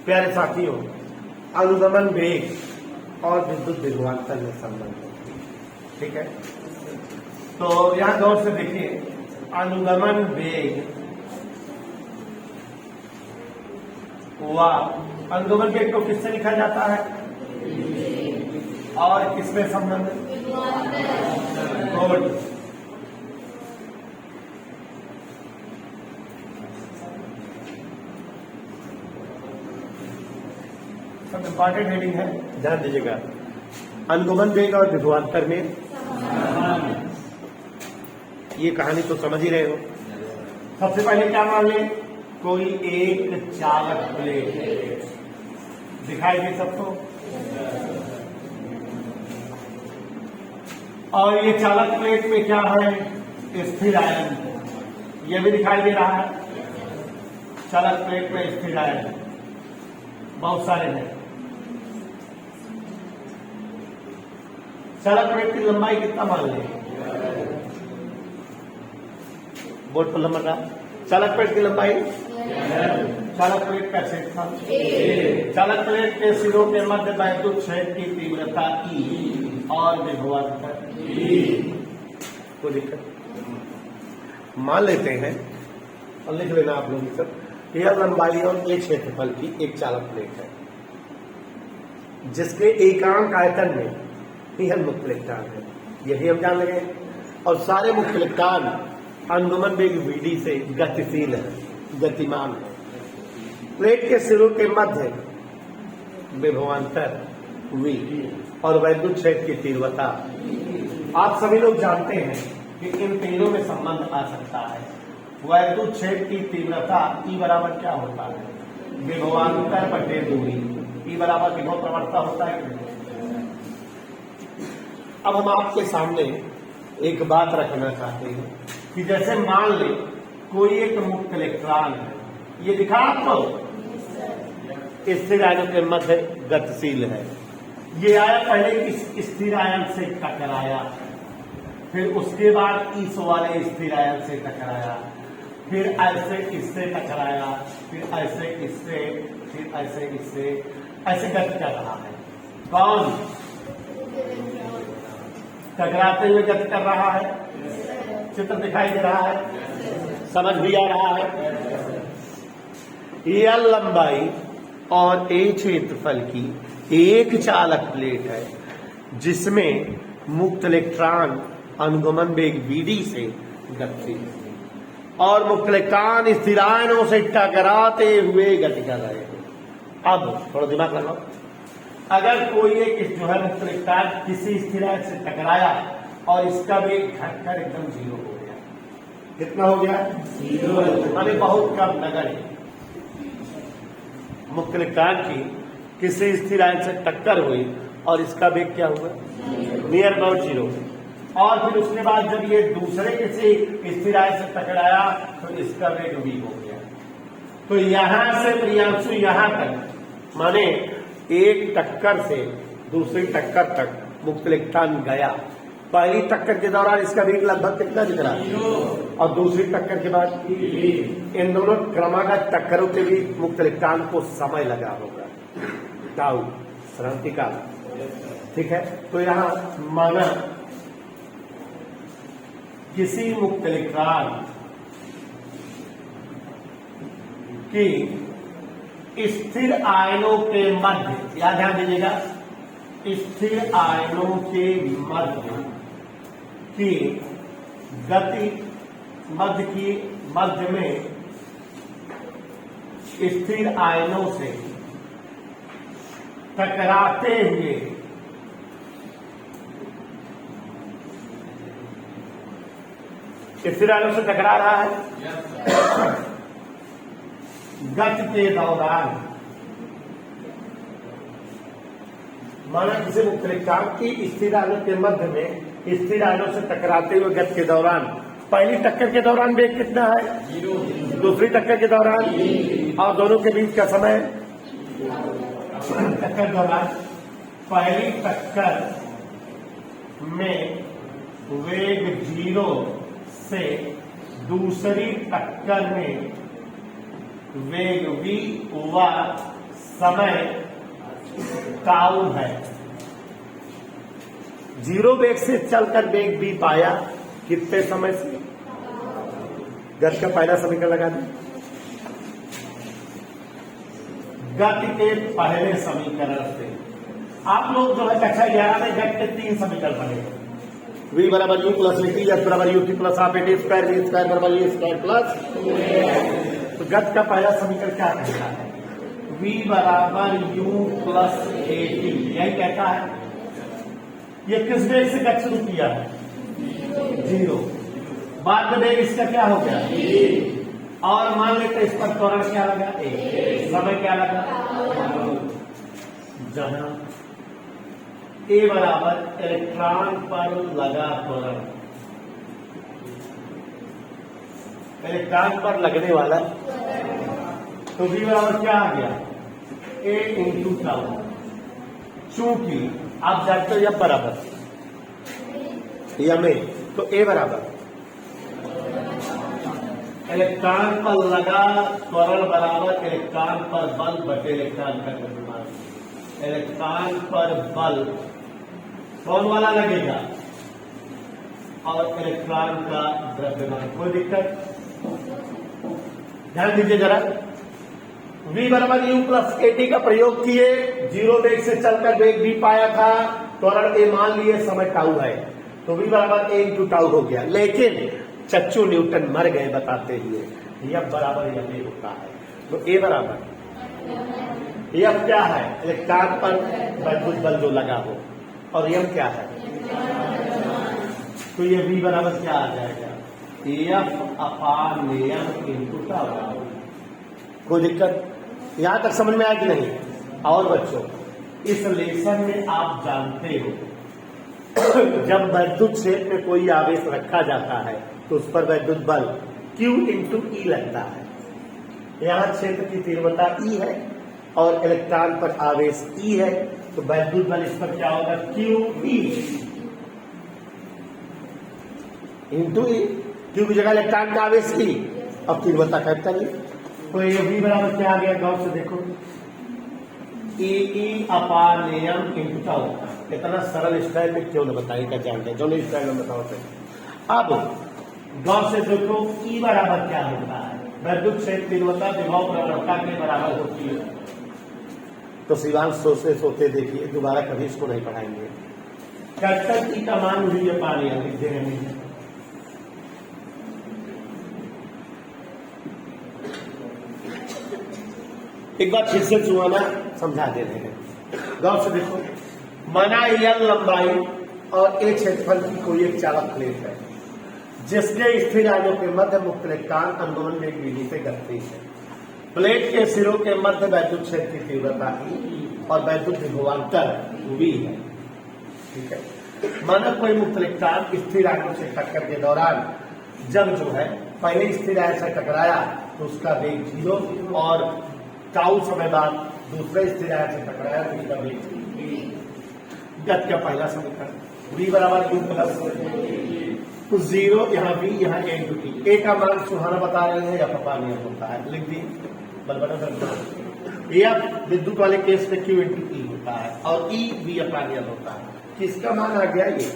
प्यारे साथियों, अनुगमन वेग और विद्युत विभवांतर में संबंध है। ठीक है, तो यहां गौर से देखिए, अनुगमन वेग हुआ, अनुगमन वेग को किससे लिखा जाता है और किसमें संबंध है? गुड। सब इंपॉर्टेंट हेडिंग है, ध्यान दीजिएगा। अनुगमन वेग और विभवांतर में ये कहानी तो समझ ही रहे हो। सबसे पहले क्या मान लें, कोई एक चालक प्लेट दिखाई दे सबको, और ये चालक प्लेट में क्या है? स्थिर आयन, ये भी दिखाई दे रहा है। चालक प्लेट में स्थिर आयन बहुत सारे हैं। चालक प्लेट की लंबाई कितना मान लें? बोर्ड पर नंबर रहा। चालक प्लेट की लंबाई, चालक प्लेट का क्षेत्रफल, चालक प्लेट के सिरों के मध्य वैद्युत क्षेत्र की तीव्रता E और विभवांतर कोई दिक्कत मान लेते हैं और लिख लेना आप लोग सब। यह लंबाई और एक क्षेत्रफल की एक चालक प्लेट है जिसके एकांक आयतन में यह मुख्य इलेक्ट्रॉन है, यही हम जान लगे। और सारे मुख्य इलेक्ट्रॉन अनुगमन वेग Vd से गतिशील है, गतिमान है। प्लेट के सिरों के मध्य विभवांतर V और वैद्युत क्षेत्र की तीव्रता। आप सभी लोग जानते हैं कि इन तीनों में संबंध आ सकता है। वैद्युत क्षेत्र की तीव्रता E बराबर क्या होता है? विभवांतर बटे दूरी। E बराबर विभव प्रवणता होता है। अब हम आपके सामने एक बात रखना चाहते हैं कि जैसे मान ले कोई एक मुक्त इलेक्ट्रॉन है, ये दिखा आपको, स्थिर आयनों के मध्य गतिशील है। ये आया पहले इस स्थिर आयन से टकराया, फिर उसके बाद इस वाले स्थिर आयन से टकराया, फिर ऐसे इससे टकराया, फिर ऐसे इससे, फिर ऐसे इससे, ऐसे गति कर रहा है। कौन? टकराते हुए गति कर रहा है। चित्र दिखाई दे रहा है, समझ भी आ रहा है। यह लंबाई और ए क्षेत्रफल की एक चालक प्लेट है जिसमें मुक्त इलेक्ट्रॉन अनुगमन वेग Vd से गतिशील है और मुक्त इलेक्ट्रॉन स्थिर आयनों से टकराते हुए गति कर रहे हैं। अब थोड़ा दिमाग लगाओ, अगर कोई एक जो है मुक्त इलेक्ट्रॉन किसी स्थिर आयन से टकराया और इसका वेग घटकर एकदम 0 हो गया, कितना हो गया? 0। माने बहुत कम नगण्य। मुक्त इलेक्ट्रॉन की किसी स्थिर आयन से टक्कर हुई और इसका वेग क्या हुआ? Near about 0। और फिर उसके बाद जब ये दूसरे किसी स्थिर आयन से टकराया तो इसका वेग V हो गया। तो यहां से प्रियांशु यहां तक, माने एक टक्कर से दूसरी टक्कर तक मुक्त इलेक्ट्रॉन गया। पहली टक्कर के दौरान इसका वेग लगभग कितना दिख रहा है और दूसरी टक्कर के बाद इन दोनों क्रमागत टक्करों के बीच मुक्त इलेक्ट्रॉन को समय लगा होगा, टाउ, श्रांति काल। ठीक है, तो यहां माना किसी मुक्त इलेक्ट्रॉन की स्थिर आयनों के मध्य, याद ध्यान दीजिएगा, स्थिर आयनों के मध्य की गति, मध्य में स्थिर आयनों से टकराते हुए स्थिर आयनों से टकरा रहा है। गति के दौरान माना किसी मुक्त इलेक्ट्रॉन की स्थिर आयनों के मध्य में स्थिर आयनों से टकराते हुए गति के दौरान, पहली टक्कर के दौरान वेग कितना है? 0। दूसरी टक्कर के दौरान और दोनों के बीच का समय, टक्कर दौरान पहली टक्कर में वेग 0 से दूसरी टक्कर में वेग V हुआ समय टाउ है। 0 वेग से चलकर वेग v पाया कितने समय से? गति का पहला समीकरण लगा दें। गति के पहले समीकरण से आप लोग जो है कक्षा 11 में गति के 3 समीकरण पढ़े। v बराबर u plus A T, S बराबर U T plus half A T square, V square बराबर यू स्क्वायर प्लस। तो गति का पहला समीकरण क्या कहता है? v बराबर u प्लस ए टी, यही कहता है। ये किस वेग से गति शुरू किया है? 0। बाद में वेग इसका क्या हो गया? और मान लेते इस पर त्वरण क्या लगा? समय क्या लगा? जहां ए बराबर इलेक्ट्रॉन पर लगा त्वरण, इलेक्ट्रॉन पर लगने वाला, तो v बराबर क्या आ गया? ए इंटू टाउ। चूंकि आप जानते हो यह बराबर या में, तो ए बराबर इलेक्ट्रॉन पर लगा त्वरण बराबर इलेक्ट्रॉन पर बल बटे इलेक्ट्रॉन का द्रव्यमान। इलेक्ट्रॉन पर बल कौन वाला लगेगा? और इलेक्ट्रॉन का द्रव्यमान। कोई दिक्कत? ध्यान दीजिए जरा। v बराबर u प्लस ए टी का प्रयोग किए, 0 वेग से चलकर वेग v पाया था, त्वरण ए मान लिए, समय टाउ है, तो v बराबर ए इंटू टाउ हो गया। लेकिन चच्चू न्यूटन मर गए बताते हुए यह बराबर यह होता है। तो ए बराबर यह क्या है? इलेक्ट्रॉन पर वैद्युत बल जो लगा हो, और यह क्या है? तो ये v बराबर क्या आ जाएगा? एफ अपान एम इंटू टाउ। कोई दिक्कत? यहां तक समझ में आया कि नहीं? और बच्चों, इस लेसन में आप जानते हो जब वैद्युत क्षेत्र में कोई आवेश रखा जाता है तो उस पर वैद्युत बल Q इंटू ई लगता है। यहां क्षेत्र की तीव्रता E है और इलेक्ट्रॉन पर आवेश E है, तो वैद्युत बल इस पर क्या होगा? QE इंटू ई। Q की जगह इलेक्ट्रॉन का आवेश E और तीव्रता कैपिटल E। तो ये v बराबर क्या आ गया? गौर से देखो, ई अपान एम इंटू टाउ। इतना सरल स्टाइल में क्यों न बताइए, क्या जानते हैं? जो नहीं स्टाइल में बताओ। अब गौर से देखो, ई बराबर क्या होता है? वैद्युत क्षेत्र तीव्रता विभव प्रवणता के बराबर होती है। तो शिवांश सोचते सोचते देखिए, दोबारा कभी इसको नहीं पढ़ाएंगे। कैपिटल ई का मान v अपान एम लिख दे रहे हैं। एक बार फिर से सुहाना समझा दे रहे हैं। गौर से देखो, माना एल लंबाई और ए क्षेत्रफल की कोई एक चालक प्लेट है जिसके स्थिर आयों के मध्य मुक्त इलेक्ट्रॉन अनुगमन वेग विधि से गतिशील है। प्लेट के सिरों के मध्य वैद्युत क्षेत्र की तीव्रता E और वैद्युत विभवांतर V है। ठीक है। माना कोई मुक्त इलेक्ट्रॉन स्थिर आयों से टक्कर के दौरान जब जो है पहले स्थिर आयन से टकराया तो उसका वेग 0 और टाउ समय बाद दूसरे स्थिर आयन से टकराया तो उसका वेग गति का पहला समीकरण v बराबर u प्लस तो 0 यहाँ v यहाँ a इंटू टी। ए का मान सुहाना बता रहे हैं या पता नहीं होता है, लिख दी बल बटन। एफ विद्युत वाले केस में q इंटू ई होता है और ई v अपान एल होता है। किसका मान आ गया? ये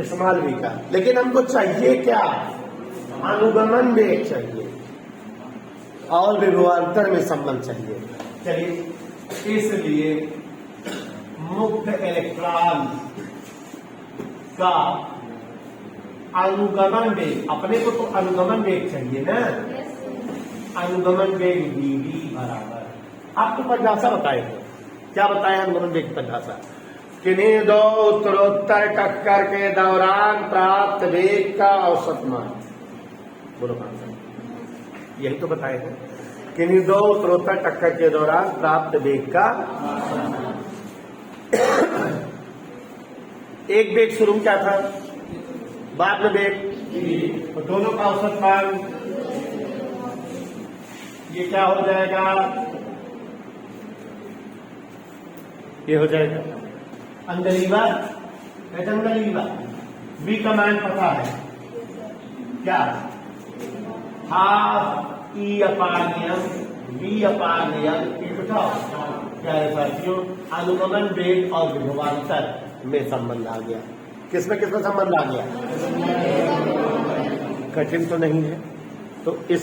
स्मॉल v का। लेकिन हमको चाहिए क्या? अनुगमन वेग चाहिए और विभवांतर में संबंध चाहिए। चलिए, इसलिए मुक्त इलेक्ट्रॉन का अनुगमन वेग, अपने को तो अनुगमन वेग चाहिए ना, अनुगमन वेग dv बराबर, आपको परिभाषा बताए थे। क्या बताया अनुगमन वेग की परिभाषा? किन्हीं दो उत्तरोत्तर टक्कर के दौरान प्राप्त वेग का औसत मान। बोलो भाषा, यही तो बताए थे। किन्हीं दो उत्तरोत्तर टक्कर के दौरान प्राप्त वेग का एक वेग शुरू क्या था, बाद में वेग, तो दोनों का औसत मान ये क्या हो जाएगा? ये हो जाएगा अंगलीवा, अंगलीवा। v का मान पता है क्या? हाफ ई अपान एम, v V अपान याद उठाओ क्या है साथियों, अनुगमन वेग और विभवांतर में संबंध आ गया। किसमें किसमें संबंध आ गया? कठिन तो नहीं है। तो इस